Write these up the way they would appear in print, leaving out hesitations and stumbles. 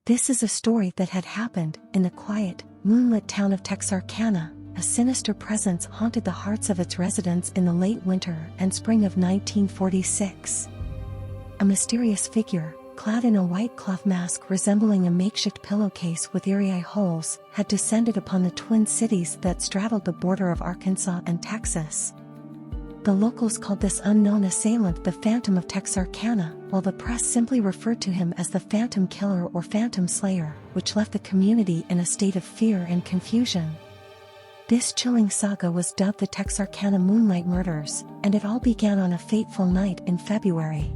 This is a story that had happened in the quiet, moonlit town of Texarkana. A sinister presence haunted the hearts of its residents in the late winter and spring of 1946. A mysterious figure, clad in a white cloth mask resembling a makeshift pillowcase with eerie eye holes, had descended upon the twin cities that straddled the border of Arkansas and Texas. The locals called this unknown assailant the Phantom of Texarkana, while the press simply referred to him as the Phantom Killer or Phantom Slayer, which left the community in a state of fear and confusion. This chilling saga was dubbed the Texarkana Moonlight Murders, and it all began on a fateful night in February.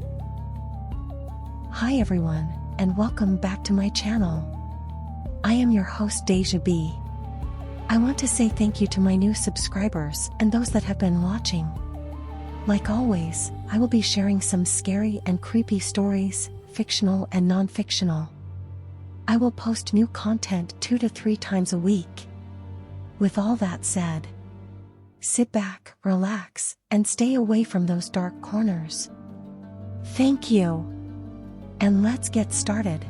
Hi everyone, and welcome back to my channel. I am your host Deja B. I want to say thank you to my new subscribers and those that have been watching. Like always, I will be sharing some scary and creepy stories, fictional and non-fictional. I will post new content 2 to 3 times a week. With all that said, sit back, relax, and stay away from those dark corners. Thank you. And let's get started.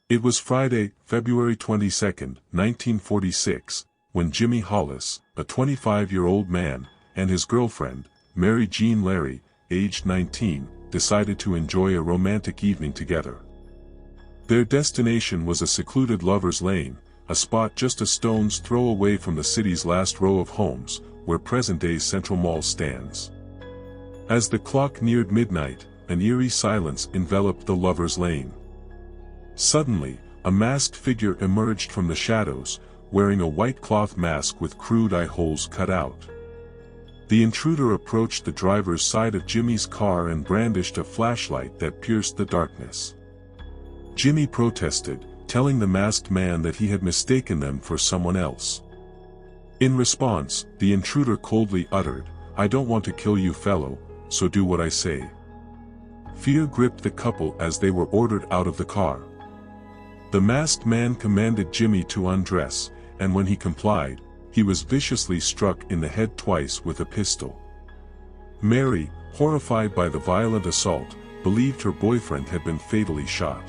It was Friday, February 22, 1946, when Jimmy Hollis, a 25-year-old man, and his girlfriend, Mary Jean Larry, aged 19, decided to enjoy a romantic evening together. Their destination was a secluded lover's lane, a spot just a stone's throw away from the city's last row of homes, where present-day Central Mall stands. As the clock neared midnight, an eerie silence enveloped the lover's lane. Suddenly, a masked figure emerged from the shadows, wearing a white cloth mask with crude eye holes cut out. The intruder approached the driver's side of Jimmy's car and brandished a flashlight that pierced the darkness. Jimmy protested, telling the masked man that he had mistaken them for someone else. In response, the intruder coldly uttered, "I don't want to kill you, fellow, so do what I say." Fear gripped the couple as they were ordered out of the car. The masked man commanded Jimmy to undress, and when he complied, he was viciously struck in the head twice with a pistol. Mary, horrified by the violent assault, believed her boyfriend had been fatally shot.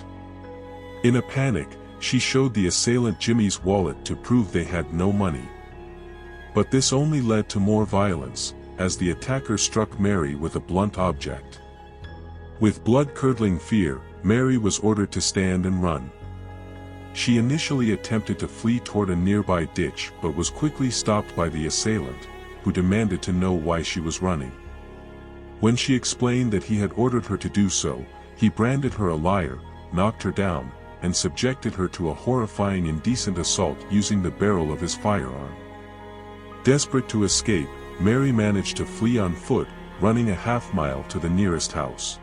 In a panic, she showed the assailant Jimmy's wallet to prove they had no money. But this only led to more violence, as the attacker struck Mary with a blunt object. With blood-curdling fear, Mary was ordered to stand and run. She initially attempted to flee toward a nearby ditch but was quickly stopped by the assailant, who demanded to know why she was running. When she explained that he had ordered her to do so, he branded her a liar, knocked her down, and subjected her to a horrifying indecent assault using the barrel of his firearm. Desperate to escape, Mary managed to flee on foot, running a half-mile to the nearest house.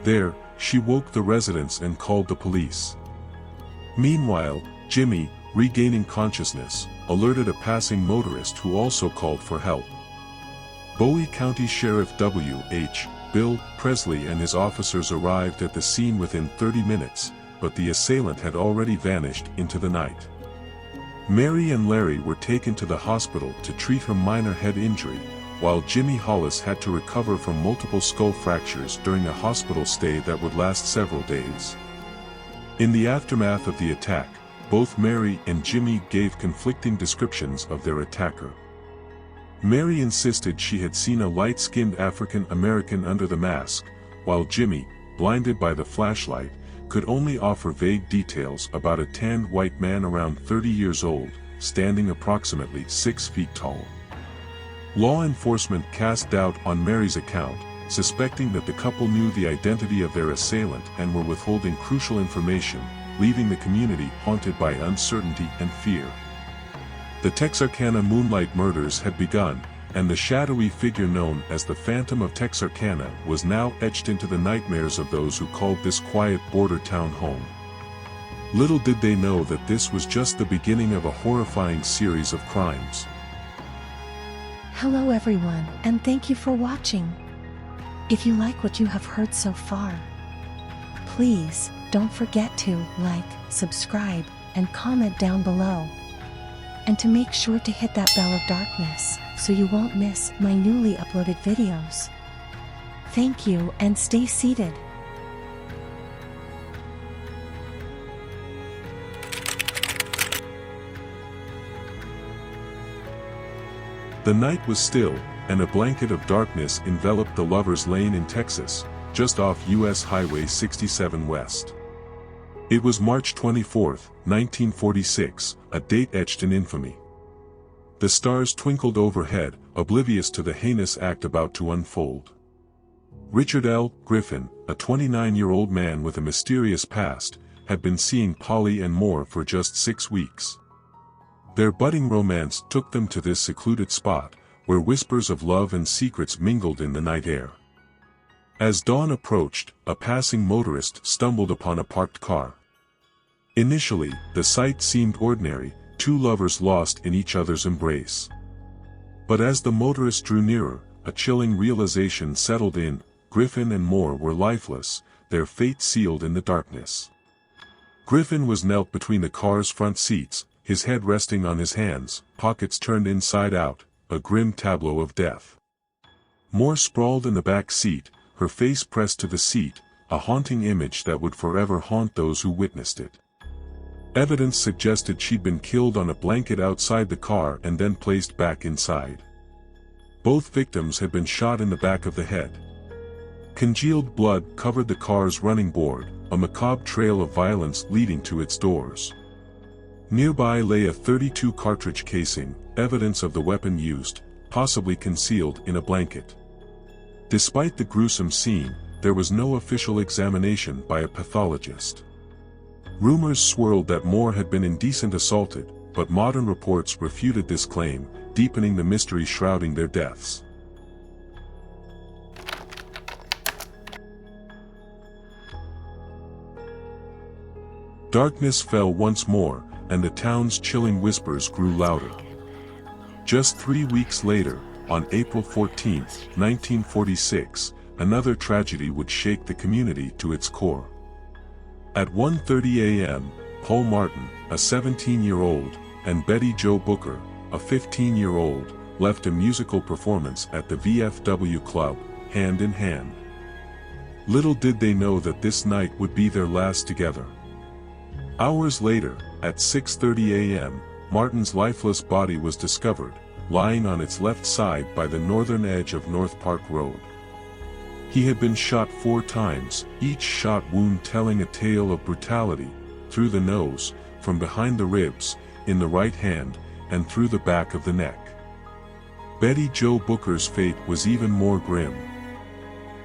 There, she woke the residents and called the police. Meanwhile, Jimmy, regaining consciousness, alerted a passing motorist who also called for help. Bowie County Sheriff W.H. Bill Presley and his officers arrived at the scene within 30 minutes, but the assailant had already vanished into the night. Mary and Larry were taken to the hospital to treat her minor head injury, while Jimmy Hollis had to recover from multiple skull fractures during a hospital stay that would last several days. In the aftermath of the attack, both Mary and Jimmy gave conflicting descriptions of their attacker. Mary insisted she had seen a light-skinned African American under the mask, while Jimmy, blinded by the flashlight, could only offer vague details about a tanned white man around 30 years old, standing approximately 6 feet tall. Law enforcement cast doubt on Mary's account, suspecting that the couple knew the identity of their assailant and were withholding crucial information, leaving the community haunted by uncertainty and fear. The Texarkana Moonlight Murders had begun, and the shadowy figure known as the Phantom of Texarkana was now etched into the nightmares of those who called this quiet border town home. Little did they know that this was just the beginning of a horrifying series of crimes. Hello everyone, and thank you for watching. If you like what you have heard so far, please don't forget to like, subscribe, and comment down below. And to make sure to hit that bell of darkness, so you won't miss my newly uploaded videos. Thank you and stay seated. The night was still, and a blanket of darkness enveloped the Lover's Lane in Texas, just off U.S. Highway 67 West. It was March 24, 1946, a date etched in infamy. The stars twinkled overhead, oblivious to the heinous act about to unfold. Richard L. Griffin, a 29-year-old man with a mysterious past, had been seeing Polly and Moore for just 6 weeks. Their budding romance took them to this secluded spot, where whispers of love and secrets mingled in the night air. As dawn approached, a passing motorist stumbled upon a parked car. Initially, the sight seemed ordinary, two lovers lost in each other's embrace. But as the motorist drew nearer, a chilling realization settled in: Griffin and Moore were lifeless, their fate sealed in the darkness. Griffin was knelt between the car's front seats, his head resting on his hands, pockets turned inside out, a grim tableau of death. Moore sprawled in the back seat, her face pressed to the seat, a haunting image that would forever haunt those who witnessed it. Evidence suggested she'd been killed on a blanket outside the car and then placed back inside. Both victims had been shot in the back of the head. Congealed blood covered the car's running board, a macabre trail of violence leading to its doors. Nearby lay a .32 cartridge casing, evidence of the weapon used, possibly concealed in a blanket. Despite the gruesome scene, there was no official examination by a pathologist. Rumors swirled that Moore had been indecent assaulted, but modern reports refuted this claim, deepening the mystery shrouding their deaths. Darkness fell once more, and the town's chilling whispers grew louder. Just 3 weeks later, on April 14, 1946, another tragedy would shake the community to its core. At 1:30 a.m., Paul Martin, a 17-year-old, and Betty Jo Booker, a 15-year-old, left a musical performance at the VFW club, hand in hand. Little did they know that this night would be their last together. Hours later, at 6:30 a.m., Martin's lifeless body was discovered, lying on its left side by the northern edge of North Park Road. He had been shot 4 times, each shot wound telling a tale of brutality, through the nose, from behind the ribs, in the right hand, and through the back of the neck. Betty Jo Booker's fate was even more grim.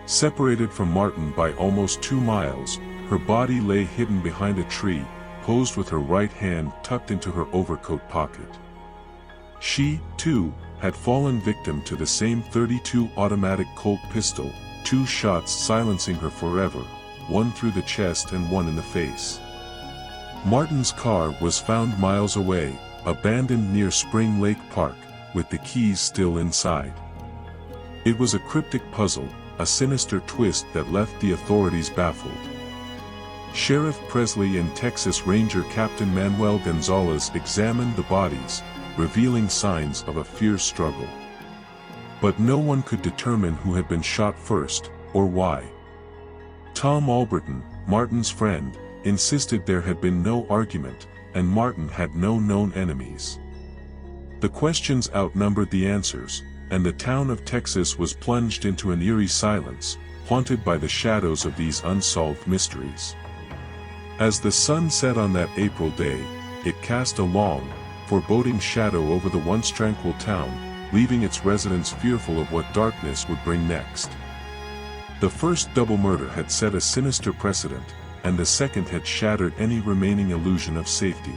Separated from Martin by almost 2 miles, her body lay hidden behind a tree, posed with her right hand tucked into her overcoat pocket. She, too, had fallen victim to the same .32 automatic Colt pistol, 2 shots silencing her forever, one through the chest and one in the face. Martin's car was found miles away, abandoned near Spring Lake Park, with the keys still inside. It was a cryptic puzzle, a sinister twist that left the authorities baffled. Sheriff Presley and Texas Ranger Captain Manuel Gonzalez examined the bodies, revealing signs of a fierce struggle. But no one could determine who had been shot first, or why. Tom Albritton, Martin's friend, insisted there had been no argument, and Martin had no known enemies. The questions outnumbered the answers, and the town of Texas was plunged into an eerie silence, haunted by the shadows of these unsolved mysteries. As the sun set on that April day, it cast a long, foreboding shadow over the once tranquil town, leaving its residents fearful of what darkness would bring next. The first double murder had set a sinister precedent, and the second had shattered any remaining illusion of safety.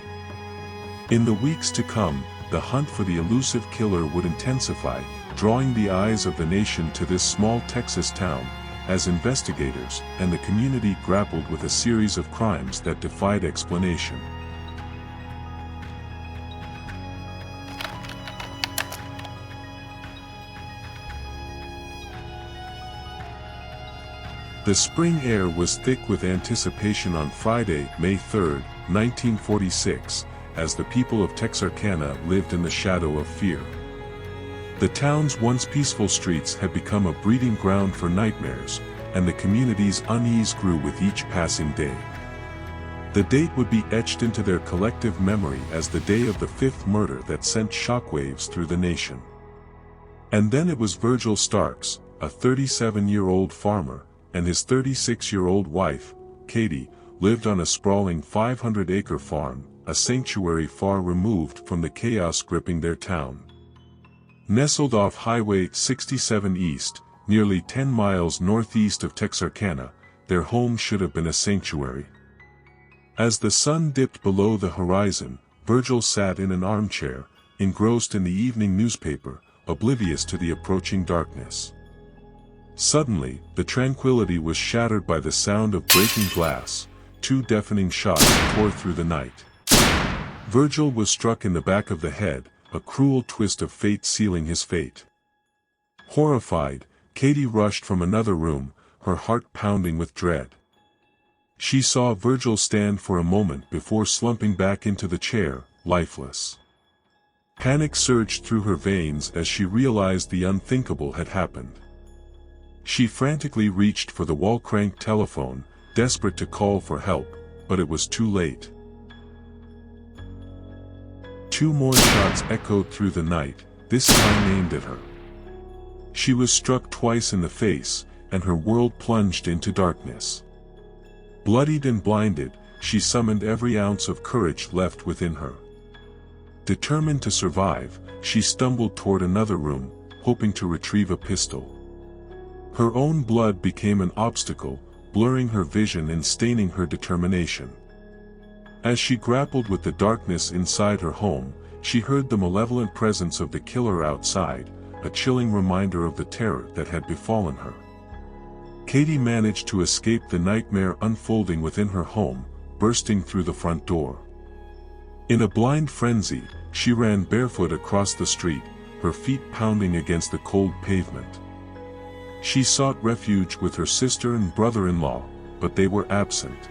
In the weeks to come, the hunt for the elusive killer would intensify, drawing the eyes of the nation to this small Texas town, as investigators and the community grappled with a series of crimes that defied explanation. The spring air was thick with anticipation on Friday, May 3, 1946, as the people of Texarkana lived in the shadow of fear. The town's once peaceful streets had become a breeding ground for nightmares, and the community's unease grew with each passing day. The date would be etched into their collective memory as the day of the fifth murder that sent shockwaves through the nation. And then it was Virgil Starks, a 37-year-old farmer, and his 36-year-old wife, Katie, lived on a sprawling 500-acre farm, a sanctuary far removed from the chaos gripping their town. Nestled off Highway 67 East, nearly 10 miles northeast of Texarkana, their home should have been a sanctuary. As the sun dipped below the horizon, Virgil sat in an armchair, engrossed in the evening newspaper, oblivious to the approaching darkness. Suddenly, the tranquility was shattered by the sound of breaking glass. Two deafening shots tore through the night. Virgil was struck in the back of the head, a cruel twist of fate sealing his fate. Horrified, Katie rushed from another room, her heart pounding with dread. She saw Virgil stand for a moment before slumping back into the chair, lifeless. Panic surged through her veins as she realized the unthinkable had happened. She frantically reached for the wall-crank telephone, desperate to call for help, but it was too late. Two more shots echoed through the night, this time aimed at her. She was struck twice in the face, and her world plunged into darkness. Bloodied and blinded, she summoned every ounce of courage left within her. Determined to survive, she stumbled toward another room, hoping to retrieve a pistol. Her own blood became an obstacle, blurring her vision and staining her determination. As she grappled with the darkness inside her home, she heard the malevolent presence of the killer outside, a chilling reminder of the terror that had befallen her. Katie managed to escape the nightmare unfolding within her home, bursting through the front door. In a blind frenzy, she ran barefoot across the street, her feet pounding against the cold pavement. She sought refuge with her sister and brother-in-law, but they were absent.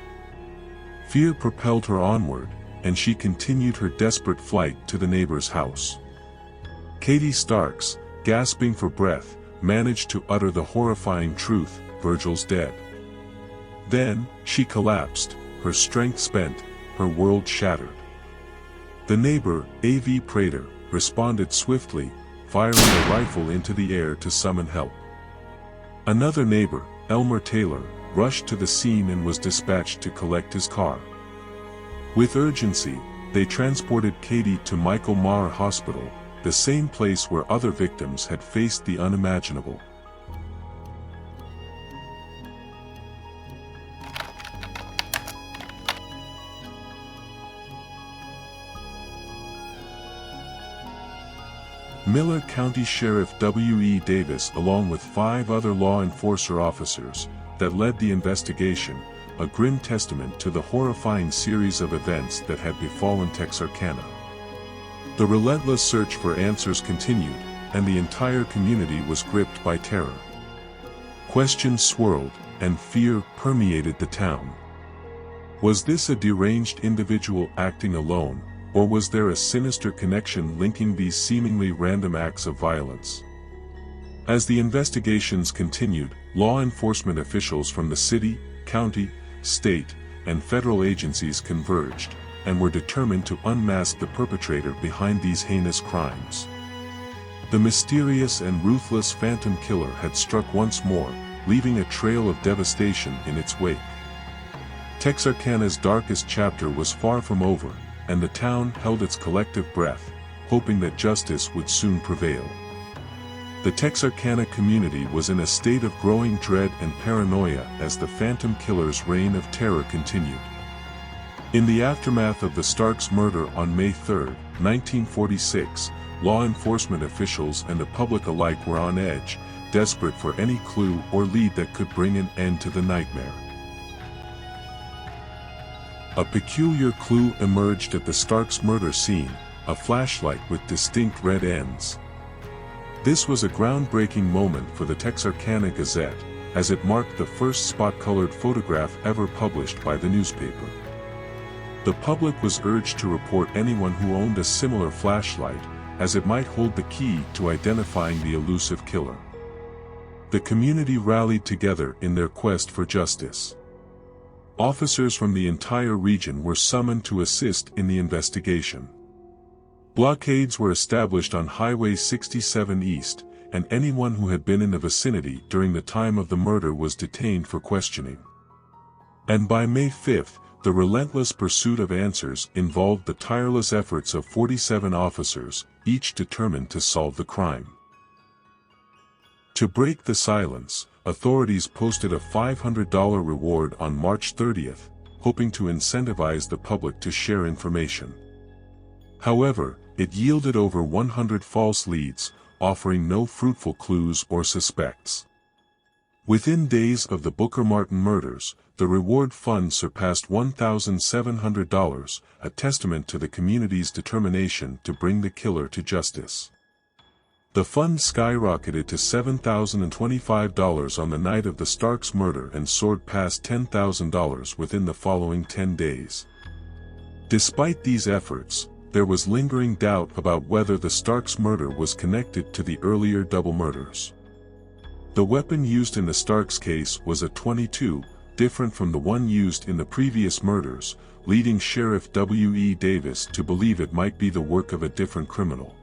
Fear propelled her onward, and she continued her desperate flight to the neighbor's house. Katie Starks, gasping for breath, managed to utter the horrifying truth: Virgil's dead. Then, she collapsed, her strength spent, her world shattered. The neighbor, A.V. Prater, responded swiftly, firing a rifle into the air to summon help. Another neighbor, Elmer Taylor, rushed to the scene and was dispatched to collect his car. With urgency, they transported Katie to Michael Marr Hospital, the same place where other victims had faced the unimaginable. Miller County Sheriff W.E. Davis, along with 5 other law enforcement officers that led the investigation, a grim testament to the horrifying series of events that had befallen Texarkana. The relentless search for answers continued, and the entire community was gripped by terror. Questions swirled, and fear permeated the town. Was this a deranged individual acting alone, or was there a sinister connection linking these seemingly random acts of violence? As the investigations continued, law enforcement officials from the city, county, state, and federal agencies converged, and were determined to unmask the perpetrator behind these heinous crimes. The mysterious and ruthless phantom killer had struck once more, leaving a trail of devastation in its wake. Texarkana's darkest chapter was far from over, and the town held its collective breath, hoping that justice would soon prevail. The Texarkana community was in a state of growing dread and paranoia as the phantom killer's reign of terror continued. In the aftermath of the Starks murder on May 3, 1946, law enforcement officials and the public alike were on edge, desperate for any clue or lead that could bring an end to the nightmare. A peculiar clue emerged at the Starks murder scene, a flashlight with distinct red ends. This was a groundbreaking moment for the Texarkana Gazette, as it marked the first spot-colored photograph ever published by the newspaper. The public was urged to report anyone who owned a similar flashlight, as it might hold the key to identifying the elusive killer. The community rallied together in their quest for justice. Officers from the entire region were summoned to assist in the investigation. Blockades were established on Highway 67 East, and anyone who had been in the vicinity during the time of the murder was detained for questioning. And by May 5, the relentless pursuit of answers involved the tireless efforts of 47 officers, each determined to solve the crime. To break the silence, authorities posted a $500 reward on March 30, hoping to incentivize the public to share information. However, it yielded over 100 false leads, offering no fruitful clues or suspects. Within days of the Booker Martin murders, the reward fund surpassed $1,700, a testament to the community's determination to bring the killer to justice. The fund skyrocketed to $7,025 on the night of the Starks murder and soared past $10,000 within the following 10 days. Despite these efforts, there was lingering doubt about whether the Starks murder was connected to the earlier double murders. The weapon used in the Starks case was a .22, different from the one used in the previous murders, leading Sheriff W.E. Davis to believe it might be the work of a different criminal.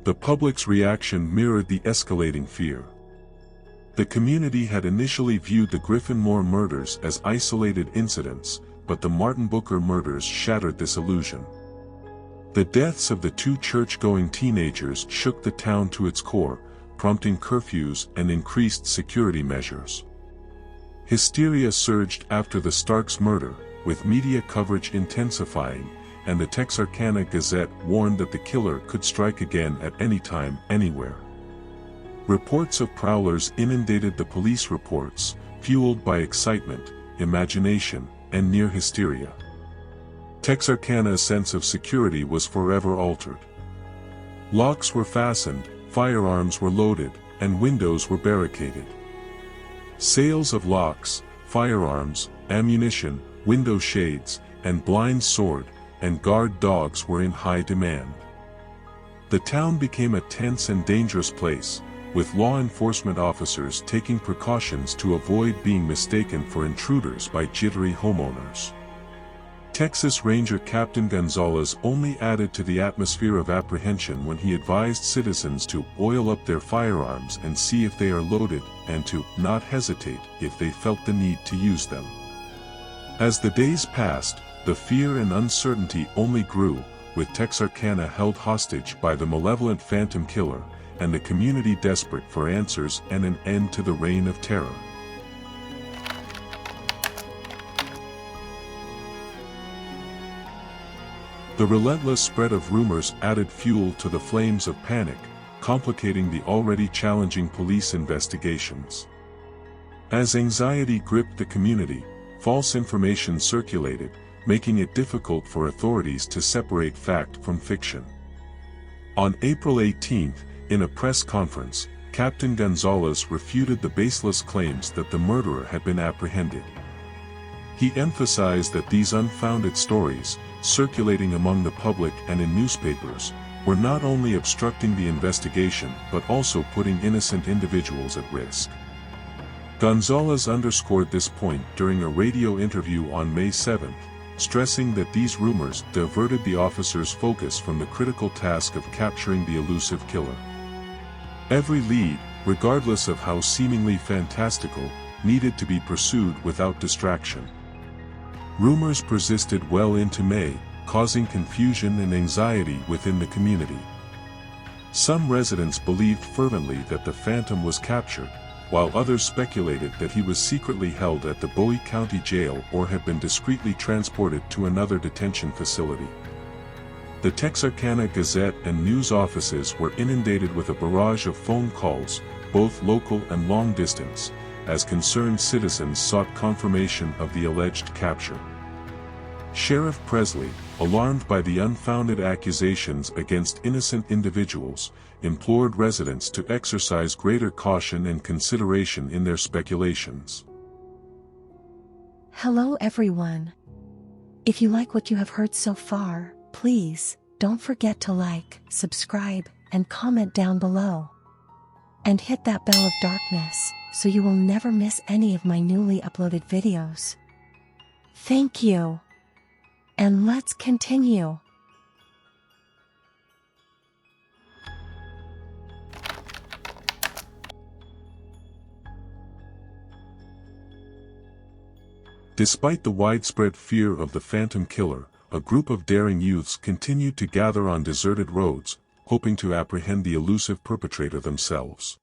The public's reaction mirrored the escalating fear. The community had initially viewed the Griffin Moore murders as isolated incidents, but the Martin Booker murders shattered this illusion. The deaths of the two church-going teenagers shook the town to its core, prompting curfews and increased security measures. Hysteria surged after the Starks murder, with media coverage intensifying, and the Texarkana Gazette warned that the killer could strike again at any time, anywhere. Reports of prowlers inundated the police reports, fueled by excitement, imagination, and near hysteria. Texarkana's sense of security was forever altered. Locks were fastened, firearms were loaded, and windows were barricaded. Sales of locks, firearms, ammunition, window shades, and blinds soared, and guard dogs were in high demand. The town became a tense and dangerous place, with law enforcement officers taking precautions to avoid being mistaken for intruders by jittery homeowners. Texas Ranger Captain Gonzalez only added to the atmosphere of apprehension when he advised citizens to oil up their firearms and see if they are loaded, and to not hesitate if they felt the need to use them. As the days passed, the fear and uncertainty only grew, with Texarkana held hostage by the malevolent phantom killer, and the community desperate for answers and an end to the reign of terror. The relentless spread of rumors added fuel to the flames of panic, complicating the already challenging police investigations. As anxiety gripped the community, false information circulated, making it difficult for authorities to separate fact from fiction. On April 18, in a press conference, Captain Gonzalez refuted the baseless claims that the murderer had been apprehended. He emphasized that these unfounded stories, circulating among the public and in newspapers, were not only obstructing the investigation but also putting innocent individuals at risk. Gonzalez underscored this point during a radio interview on May 7, stressing that these rumors diverted the officers' focus from the critical task of capturing the elusive killer. Every lead, regardless of how seemingly fantastical, needed to be pursued without distraction. Rumors persisted well into May, causing confusion and anxiety within the community. Some residents believed fervently that the phantom was captured, while others speculated that he was secretly held at the Bowie County Jail or had been discreetly transported to another detention facility. The Texarkana Gazette and news offices were inundated with a barrage of phone calls, both local and long distance, as concerned citizens sought confirmation of the alleged capture. Sheriff Presley, alarmed by the unfounded accusations against innocent individuals, implored residents to exercise greater caution and consideration in their speculations. Hello everyone. If you like what you have heard so far, please don't forget to like, subscribe, and comment down below. And hit that bell of darkness so you will never miss any of my newly uploaded videos. Thank you. And let's continue. Despite the widespread fear of the Phantom Killer, a group of daring youths continued to gather on deserted roads, hoping to apprehend the elusive perpetrator themselves.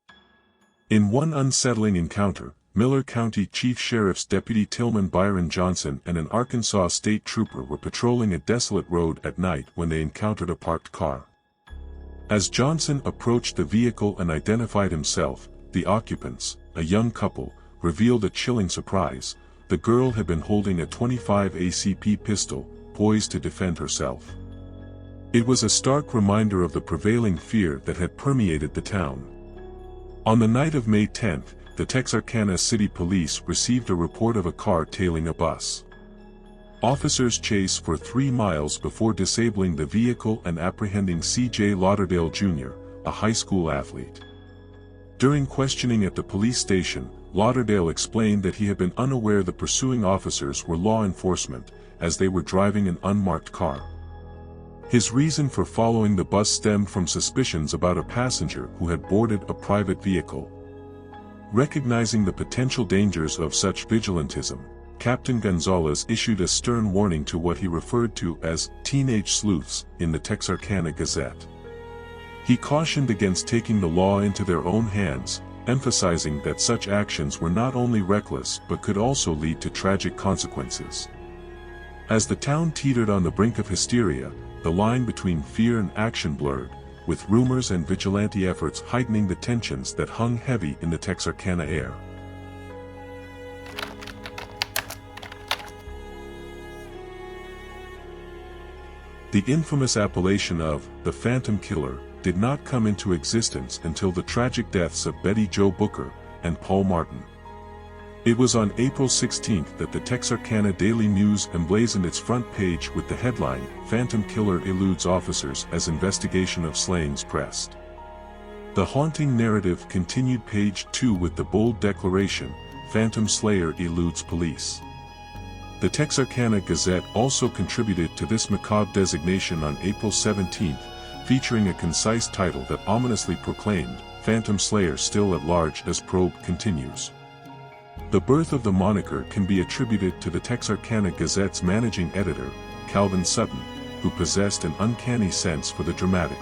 In one unsettling encounter, Miller County Chief Sheriff's Deputy Tillman Byron Johnson and an Arkansas state trooper were patrolling a desolate road at night when they encountered a parked car. As Johnson approached the vehicle and identified himself, the occupants, a young couple, revealed a chilling surprise. The girl had been holding a .25 ACP pistol, poised to defend herself. It was a stark reminder of the prevailing fear that had permeated the town. On the night of May 10, the Texarkana City Police received a report of a car tailing a bus. Officers chased for 3 miles before disabling the vehicle and apprehending C.J. Lauderdale Jr., a high school athlete. During questioning at the police station, Lauderdale explained that he had been unaware the pursuing officers were law enforcement, as they were driving an unmarked car. His reason for following the bus stemmed from suspicions about a passenger who had boarded a private vehicle. Recognizing the potential dangers of such vigilantism, Captain Gonzalez issued a stern warning to what he referred to as teenage sleuths in the Texarkana Gazette. He cautioned against taking the law into their own hands, emphasizing that such actions were not only reckless but could also lead to tragic consequences. As the town teetered on the brink of hysteria, the line between fear and action blurred, with rumors and vigilante efforts heightening the tensions that hung heavy in the Texarkana air. The infamous appellation of the Phantom Killer did not come into existence until the tragic deaths of Betty Jo Booker and Paul Martin. It was on April 16 that the Texarkana Daily News emblazoned its front page with the headline, "Phantom Killer Eludes Officers as Investigation of Slayings Pressed." The haunting narrative continued page 2 with the bold declaration, "Phantom Slayer Eludes Police." The Texarkana Gazette also contributed to this macabre designation on April 17, featuring a concise title that ominously proclaimed, "Phantom Slayer Still at Large as Probe Continues." The birth of the moniker can be attributed to the Texarkana Gazette's managing editor, Calvin Sutton, who possessed an uncanny sense for the dramatic.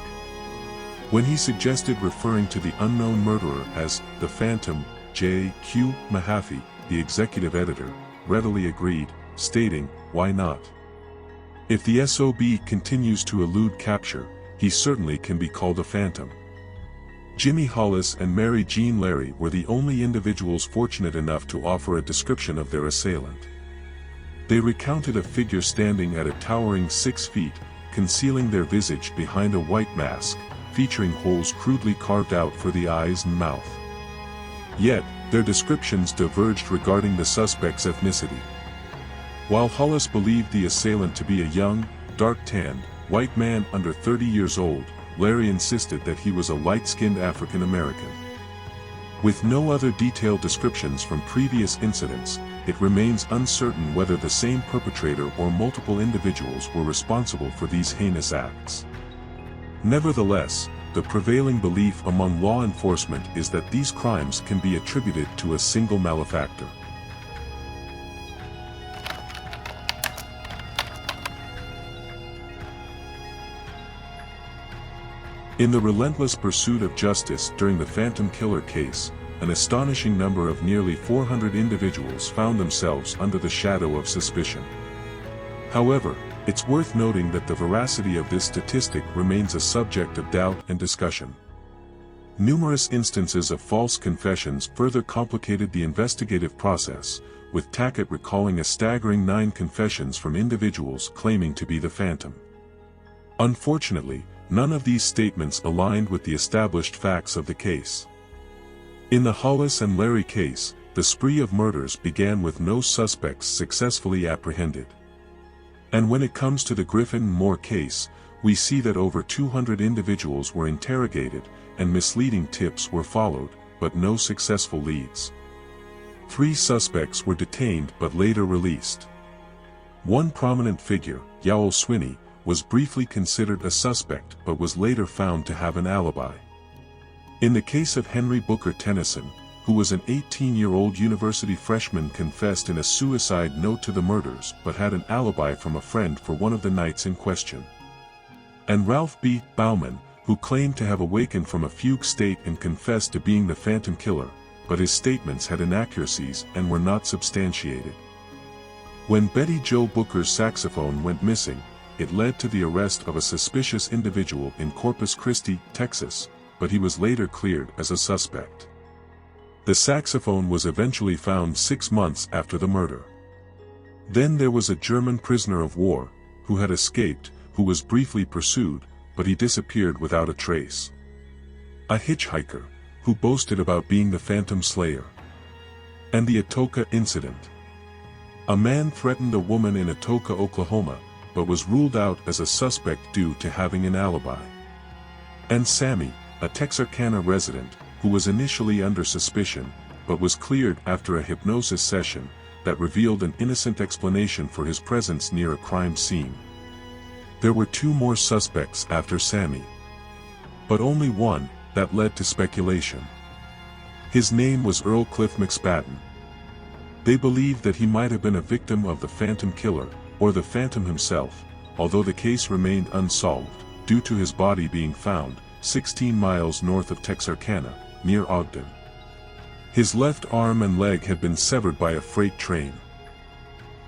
When he suggested referring to the unknown murderer as the Phantom, J.Q. Mahaffey, the executive editor, readily agreed, stating, "Why not? If the SOB continues to elude capture, he certainly can be called a phantom." Jimmy Hollis and Mary Jean Larry were the only individuals fortunate enough to offer a description of their assailant. They recounted a figure standing at a towering 6 feet, concealing their visage behind a white mask, featuring holes crudely carved out for the eyes and mouth. Yet, their descriptions diverged regarding the suspect's ethnicity. While Hollis believed the assailant to be a young, dark-tanned, white man under 30 years old, Larry insisted that he was a light-skinned African American. With no other detailed descriptions from previous incidents, it remains uncertain whether the same perpetrator or multiple individuals were responsible for these heinous acts. Nevertheless, the prevailing belief among law enforcement is that these crimes can be attributed to a single malefactor. In the relentless pursuit of justice during the Phantom Killer case, an astonishing number of nearly 400 individuals found themselves under the shadow of suspicion. However, it's worth noting that the veracity of this statistic remains a subject of doubt and discussion. Numerous instances of false confessions further complicated the investigative process, with Tackett recalling a staggering 9 confessions from individuals claiming to be the Phantom. Unfortunately, none of these statements aligned with the established facts of the case. In the Hollis and Larry case, the spree of murders began with no suspects successfully apprehended. And when it comes to the Griffin and Moore case, we see that over 200 individuals were interrogated, and misleading tips were followed, but no successful leads. 3 suspects were detained but later released. One prominent figure, Yowell Swinney, was briefly considered a suspect but was later found to have an alibi. In the case of Henry Booker Tennyson, who was an 18-year-old university freshman, confessed in a suicide note to the murders but had an alibi from a friend for one of the nights in question. And Ralph B. Bauman, who claimed to have awakened from a fugue state and confessed to being the Phantom Killer, but his statements had inaccuracies and were not substantiated. When Betty Jo Booker's saxophone went missing, it led to the arrest of a suspicious individual in Corpus Christi, Texas, but he was later cleared as a suspect. The saxophone was eventually found 6 months after the murder. Then there was a German prisoner of war, who had escaped, who was briefly pursued, but he disappeared without a trace. A hitchhiker, who boasted about being the Phantom Slayer. And the Atoka incident. A man threatened a woman in Atoka, Oklahoma, but was ruled out as a suspect due to having an alibi. And Sammy, a Texarkana resident, who was initially under suspicion, but was cleared after a hypnosis session that revealed an innocent explanation for his presence near a crime scene. There were 2 more suspects after Sammy, but only one that led to speculation. His name was Earl Cliff McSpadden. They believed that he might have been a victim of the Phantom Killer, or the Phantom himself, although the case remained unsolved, due to his body being found 16 miles north of Texarkana, near Ogden. His left arm and leg had been severed by a freight train.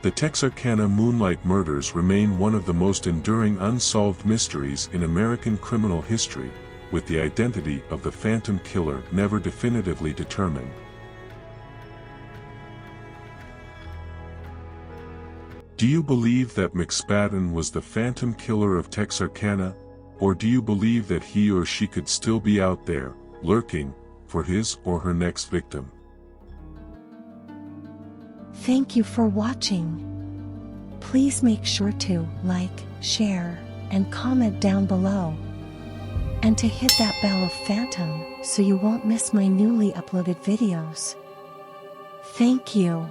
The Texarkana Moonlight Murders remain one of the most enduring unsolved mysteries in American criminal history, with the identity of the Phantom Killer never definitively determined. Do you believe that McSpadden was the Phantom Killer of Texarkana, or do you believe that he or she could still be out there, lurking, for his or her next victim? Thank you for watching. Please make sure to like, share, and comment down below. And to hit that bell of Phantom so you won't miss my newly uploaded videos. Thank you.